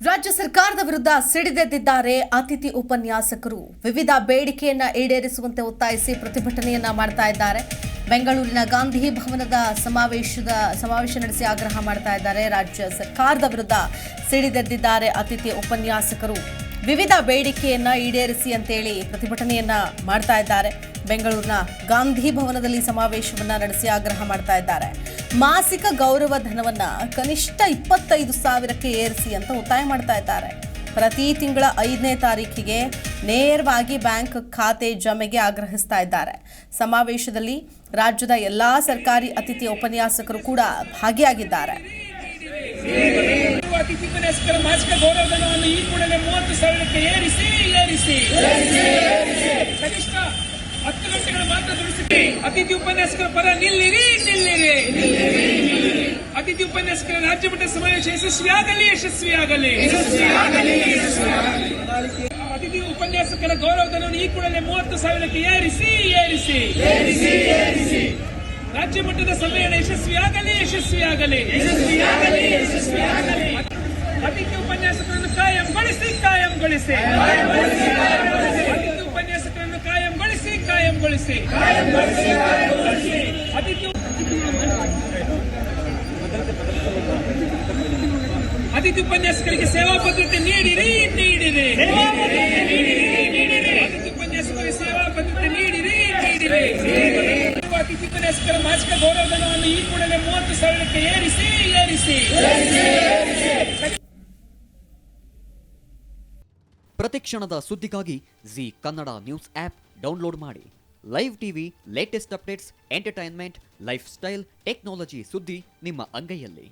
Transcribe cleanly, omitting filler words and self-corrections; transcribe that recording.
ರಾಜ್ಯ ಸರ್ಕಾರದ ವಿರುದ್ಧ ಸಿಡಿದೆದ್ದಿದ್ದಾರೆ ಅತಿಥಿ ಉಪನ್ಯಾಸಕರು. ವಿವಿಧ ಬೇಡಿಕೆಯನ್ನ ಈಡೇರಿಸುವಂತೆ ಒತ್ತಾಯಿಸಿ ಪ್ರತಿಭಟನೆಯನ್ನ ಮಾಡ್ತಾ ಇದ್ದಾರೆ. ಬೆಂಗಳೂರಿನ ಗಾಂಧಿ ಭವನದ ಸಮಾವೇಶ ನಡೆಸಿ ಆಗ್ರಹ ಮಾಡ್ತಾ ಇದ್ದಾರೆ. ರಾಜ್ಯ ಸರ್ಕಾರದ ವಿರುದ್ಧ ಸಿಡಿದೆದ್ದಿದ್ದಾರೆ ಅತಿಥಿ ಉಪನ್ಯಾಸಕರು. ವಿವಿಧ ಬೇಡಿಕೆಯನ್ನ ಈಡೇರಿಸಿ ಅಂತೇಳಿ ಪ್ರತಿಭಟನೆಯನ್ನ ಮಾಡ್ತಾ ಇದ್ದಾರೆ. ಬೆಂಗಳೂರಿನ ಗಾಂಧಿ ಭವನದಲ್ಲಿ ಸಮಾವೇಶವನ್ನ ನಡೆಸಿ ಆಗ್ರಹ ಮಾಡ್ತಾ ಇದ್ದಾರೆ. ಮಾಸಿಕ ಗೌರವ ಧನವನ್ನ ಕನಿಷ್ಠ 25,000ಕ್ಕೆ ಏರಿಸಿ ಅಂತ ಒತ್ತಾಯ ಮಾಡ್ತಾ ಇದ್ದಾರೆ. ಪ್ರತಿ ತಿಂಗಳ 5ನೇ ತಾರೀಕಿಗೆ ನೇರವಾಗಿ ಬ್ಯಾಂಕ್ ಖಾತೆ ಜಮೆಗೆ ಆಗ್ರಹಿಸ್ತಾ ಇದ್ದಾರೆ. ಸಮಾವೇಶದಲ್ಲಿ ರಾಜ್ಯದ ಎಲ್ಲಾ ಸರ್ಕಾರಿ ಅತಿಥಿ ಉಪನ್ಯಾಸಕರು ಕೂಡ ಭಾಗಿಯಾಗಿದ್ದಾರೆ. ಅತಿಥಿ ಉಪನ್ಯಾಸಕರ ಮಾಸಿಕ ಗೌರವ ಧನವನ್ನು ಈ ಕೂಡಲೇ 30,000ಕ್ಕೆ ಏರಿಸಿ ಕನಿಷ್ಠ 10 ಗಂಟೆಗಳ ಮಾತ್ರ ದುಡಿಸಿ. ಅತಿಥಿ ಉಪನ್ಯಾಸಕರ ಪರ ನಿಲ್ಲಿರಿ. ಅತಿಥಿ ಉಪನ್ಯಾಸಕರ ರಾಜ್ಯ ಮಟ್ಟದ ಸಮಾವೇಶ ಯಶಸ್ವಿಯಾಗಲಿ. ಅತಿಥಿ ಉಪನ್ಯಾಸಕರ ಗೌರವ ಧನವನ್ನು ಈ ಕೂಡಲೇ 30,000ಕ್ಕೆ ಏರಿಸಿ ರಾಜ್ಯ ಮಟ್ಟದ ಸಮ್ಮೇಳನ ಯಶಸ್ವಿಯಾಗಲಿ. ಅತಿಥಿ ಉಪನ್ಯಾಸಕರನ್ನು ಕಾಯಂಗೊಳಿಸಿ. ಅತಿಥಿ ಉಪನ್ಯಾಸಕರನ್ನು ಕಾಯಂಗೊಳಿಸಿ. ಅತಿಥಿ ಉಪನ್ಯಾಸಕರಿಗೆ ಸೇವಾ ಭದ್ರತೆ ನೀಡಿರಿ. ಅತಿಥಿ ಉಪನ್ಯಾಸಕರಿಗೆ ಸೇವಾ ಭದ್ರತೆ ನೀಡಿರಿ. ಅತಿಥಿ ಉಪನ್ಯಾಸಕರ ಮಾಸಿಕ ಗೌರವ ಧನವನ್ನು ಈ ಕೂಡಲೇ 30,000ಕ್ಕೆ ಏರಿಸಿ ಪ್ರತಿಕ್ಷಣದ ಸುದ್ದಿಗಾಗಿ Zee Kannada news app download ಮಾಡಿ. Live TV, latest updates, entertainment, lifestyle, technology ಸುದ್ದಿ ನಿಮ್ಮ ಅಂಗೈಯಲ್ಲಿ.